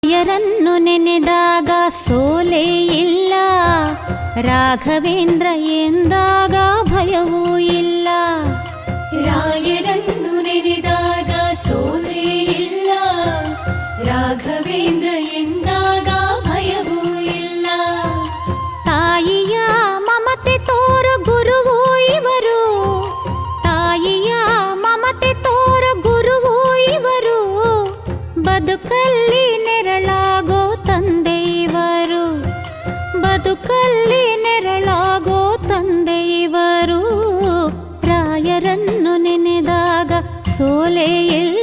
ರಾಯರನ್ನು ನೆನೆದಾಗ ಸೋಲೇ ಇಲ್ಲ, ರಾಘವೇಂದ್ರ ಎಂದಾಗ ಭಯವೂ ಇಲ್ಲ. ರಾಯರನ್ನು ನೆನೆದಾಗ ಸೋಲೇ ಇಲ್ಲ, ರಾಘವೇಂದ್ರ ಎಂದಾಗ ಭಯವೂ ಇಲ್ಲ. ತಾಯಿಯ ಮಮತೆ ತೋರು ಗುರುವು ಇವರು, ತಾಯಿಯ ಮಮತೆ ತೋರು ಗುರುವು ಇವರು, ಬದುಕಲ್ಲಿ ನೆರಳಾಗೋ ತಂದೆ ಇವರು, ಬದುಕಲ್ಲಿ ನೆರಳಾಗೋ ತಂದೆ ಇವರು. ರಾಯರನ್ನು ನೆನೆದಾಗ ಸೋಲೇ ಇಲ್ಲ,